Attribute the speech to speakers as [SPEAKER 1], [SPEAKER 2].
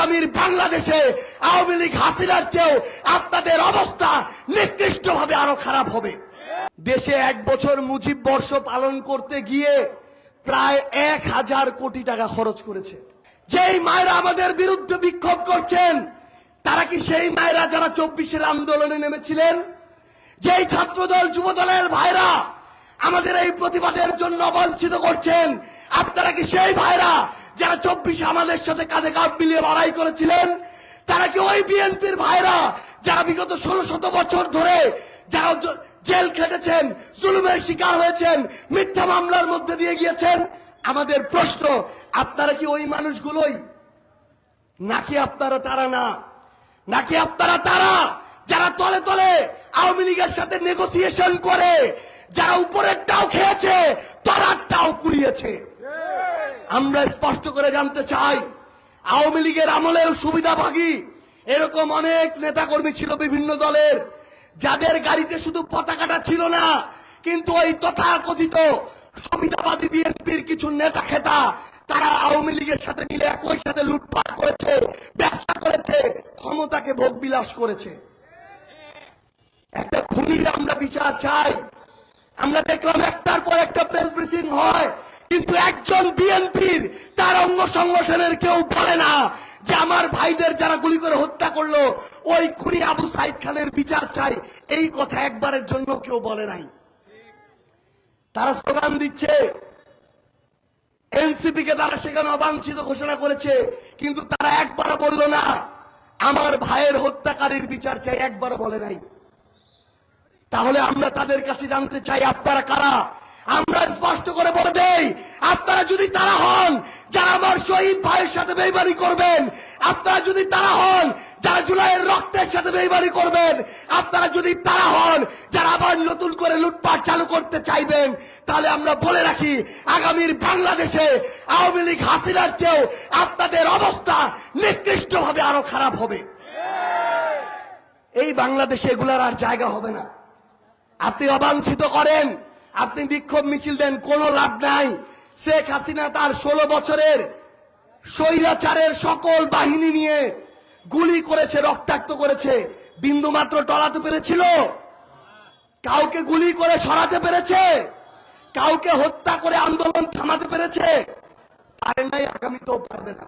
[SPEAKER 1] আগামীর বাংলাদেশে আওয়ামী লীগ হাসিনার চেয়েও আপনাদের অবস্থা নিকৃষ্টভাবে আরো খারাপ হবে। দেশে 1 বছর মুজিব বর্ষ পালন করতে গিয়ে প্রায় 1000 কোটি টাকা খরচ করেছে। যেই মায়েরা আমাদের বিরুদ্ধে বিক্ষোভ করছেন তারা কি সেই মায়েরা যারা 24-এর আন্দোলনে নেমেছিলেন? যেই ছাত্রদল যুবদলের ভাইরা আমাদের এই প্রতিবাদের জন্য বঞ্চিত করছেন আপনারা কি সেই ভাইরা যারা 24-এ আমাদের সাথে কাঁধে কাঁধ মিলিয়ে লড়াই করেছিলেন? তারা কি ওই বিএনপির ভাইরা যারা বিগত 16 বছর ধরে যারা জেল খেটেছেন, জুলুমের শিকার হয়েছেন, মিথ্যা মামলার মধ্যে দিয়ে গিয়েছেন? আমাদের প্রশ্ন, আপনারা কি ওই মানুষগুলোই? নাকি আপনারা তারা না? নাকি আপনারা তারা যারা তলে তলে আওয়ামী লীগের সাথে নেগোসিয়েশন করে যারা উপরেরটাও খেয়েছে তলারটাও কুড়িয়েছে? আমরা স্পষ্ট করে জানতে চাই, আওয়ামী লীগের আমলেও সুবিধাভাগী এরকম অনেক নেতাকর্মী ছিল বিভিন্ন দলের, যাদের গাড়িতে শুধু পতাকাটা ছিল না, কিন্তু ওই তথাকথিত সুবিধাবাদী বিএনপির কিছু নেতা খেতা তারা আওয়ামী লীগের সাথে মিলে একই সাথে লুটপাট করেছে, ব্যবসা করেছে, ক্ষমতাকে ভোগ বিলাস করেছে। একটা খুনির আমরা বিচার চাই। আমরা দেখলাম একটার পর একটা প্রেস ব্রিফিং হয়, কিন্তু একজন বিএনপির তার অঙ্গ সংগঠনের কেউ বলে না যে আমার ভাইদের যারা গুলি করে হত্যা করলো ওই খুনি আবু সাইদ খানের বিচার চাই। এই কথা একবারের জন্য কেউ বলে নাই। তারা স্লোগান দিচ্ছে, এনসিপি কে তারা সেখানে অবাঞ্ছিত ঘোষণা করেছে, কিন্তু তারা একবারও বলল না আমার ভাইয়ের হত্যাকারীর বিচার চাই, একবারও বলে নাই। তাহলে আমরা তাদের কাছে জানতে চাই আপনারা কারা? আমরা স্পষ্ট করে বলে দেই, আপনারা যদি তারা হন যারা আমার শহীদ ভাইয়ের সাথে বেইমানি করবেন, আপনারা যদি তারা হন যারা জুলাইয়ের রক্তের সাথে বেইমানি করবেন, আপনারা যদি তারা হন যারা আবার নতুন করে লুটপাট চালু করতে চাইবেন, তাহলে আমরা বলে রাখি আগামীর বাংলাদেশে আওয়ামী লীগ হাসিনার চেয়েও আপনাদের অবস্থা নিকৃষ্টভাবে আরো খারাপ হবে। এই বাংলাদেশে এগুলার আর জায়গা হবে না। আপনি অবাঞ্ছিত করেন, আপনি বিক্ষোভ মিছিল দেন, কোনো লাভ নাই। শেখ হাসিনা তার 16 বছরের স্বৈরাচারের সকল বাহিনী নিয়ে গুলি করেছে, রক্তাক্ত করেছে, বিন্দুমাত্র টলাতে পেরেছিল? কাউকে গুলি করে সরাতে পেরেছে? কাউকে হত্যা করে আন্দোলন থামাতে পেরেছে? পারে নাই, আগামীতেও পারবে না।